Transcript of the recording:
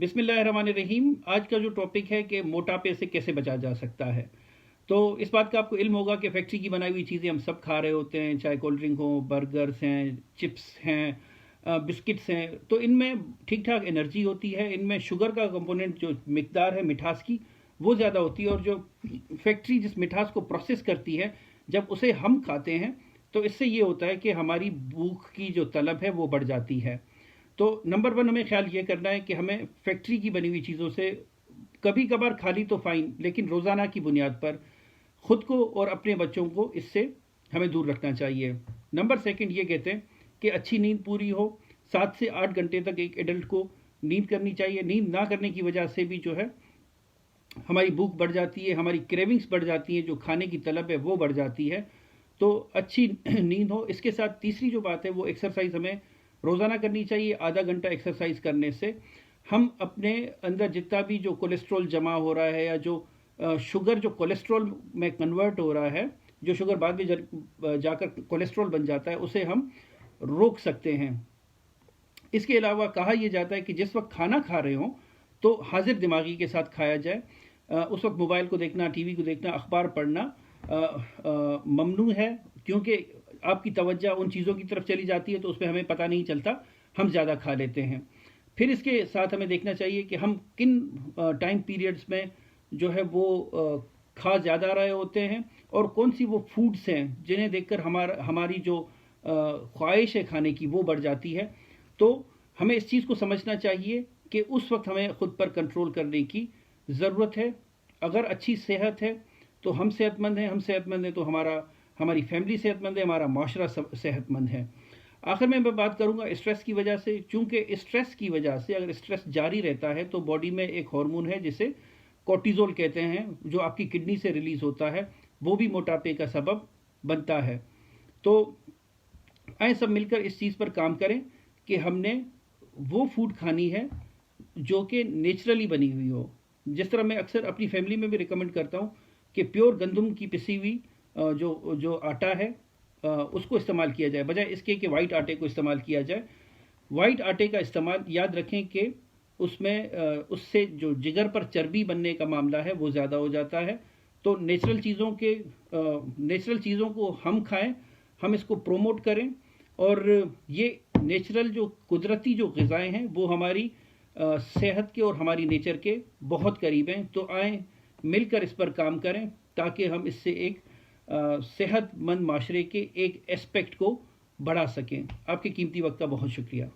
बिस्मिल्लाहिर्रहमानिर्रहीम। आज का जो टॉपिक है कि मोटापे से कैसे बचा जा सकता है। तो इस बात का आपको इल्म होगा कि फैक्ट्री की बनाई हुई चीज़ें हम सब खा रहे होते हैं, चाहे कोल्ड ड्रिंक हो, बर्गर्स हैं, चिप्स हैं, बिस्किट्स हैं। तो इनमें ठीक ठाक एनर्जी होती है, इनमें शुगर का कंपोनेंट जो मिकदार है मिठास की वो ज़्यादा होती है, और जो फैक्ट्री जिस मिठास को प्रोसेस करती है जब उसे हम खाते हैं तो इससे ये होता है कि हमारी भूख की जो तलब है वो बढ़ जाती है। तो नंबर वन हमें ख्याल ये करना है कि हमें फैक्ट्री की बनी हुई चीज़ों से कभी कभार खा ली तो फाइन, लेकिन रोज़ाना की बुनियाद पर खुद को और अपने बच्चों को इससे हमें दूर रखना चाहिए। नंबर सेकंड ये कहते हैं कि अच्छी नींद पूरी हो। 7 से 8 घंटे तक एक एडल्ट को नींद करनी चाहिए। नींद ना करने की वजह से भी जो है हमारी भूख बढ़ जाती है, हमारी क्रेविंग्स बढ़ जाती है, जो खाने की तलब है वो बढ़ जाती है। तो अच्छी नींद हो। इसके साथ तीसरी जो बात है वो एक्सरसाइज हमें रोज़ाना करनी चाहिए। आधा घंटा एक्सरसाइज करने से हम अपने अंदर जितना भी जो कोलेस्ट्रॉल जमा हो रहा है या जो शुगर जो कोलेस्ट्रॉल में कन्वर्ट हो रहा है, जो शुगर बाद में जाकर कोलेस्ट्रॉल बन जाता है, उसे हम रोक सकते हैं। इसके अलावा कहा यह जाता है कि जिस वक्त खाना खा रहे हों तो हाजिर दिमागी के साथ खाया जाए। उस वक्त मोबाइल को देखना, टीवी को देखना, अखबार पढ़ना ममनू है, क्योंकि आपकी तवज्जो उन चीज़ों की तरफ चली जाती है तो उस पर हमें पता नहीं चलता, हम ज़्यादा खा लेते हैं। फिर इसके साथ हमें देखना चाहिए कि हम किन टाइम पीरियड्स में जो है वो खा ज़्यादा रहे होते हैं, और कौन सी वो फूड्स हैं जिन्हें देखकर हमारी जो ख्वाहिश है खाने की वो बढ़ जाती है। तो हमें इस चीज़ को समझना चाहिए कि उस वक्त हमें ख़ुद पर कंट्रोल करने की ज़रूरत है। अगर अच्छी सेहत है तो हम सेहतमंद हैं, हम सेहतमंद हैं तो हमारी फैमिली सेहतमंद है, हमारा माशरा सेहतमंद है। आखिर में मैं बात करूंगा स्ट्रेस की वजह से। चूंकि स्ट्रेस की वजह से अगर स्ट्रेस जारी रहता है तो बॉडी में एक हार्मोन है जिसे कोर्टिजोल कहते हैं, जो आपकी किडनी से रिलीज होता है, वो भी मोटापे का सबब बनता है। तो आए सब मिलकर इस चीज़ पर काम करें कि हमने वो फूड खानी है जो कि नेचुरली बनी हुई हो। जिस तरह मैं अक्सर अपनी फैमिली में भी रिकमेंड करता हूँ कि प्योर गंदम की पिसी हुई जो आटा है उसको इस्तेमाल किया जाए, बजाय इसके कि वाइट आटे को इस्तेमाल किया जाए। वाइट आटे का इस्तेमाल, याद रखें कि उसमें उससे जो जिगर पर चर्बी बनने का मामला है वो ज़्यादा हो जाता है। तो नेचुरल चीज़ों को हम खाएं, हम इसको प्रोमोट करें, और ये नेचुरल जो कुदरती जो ग़िज़ाएँ हैं वो हमारी सेहत के और हमारी नेचर के बहुत करीब हैं। तो आएँ मिलकर इस पर काम करें ताकि हम इससे एक सेहतमंद माशरे के एक एस्पेक्ट को बढ़ा सकें। आपके कीमती वक्त का बहुत शुक्रिया।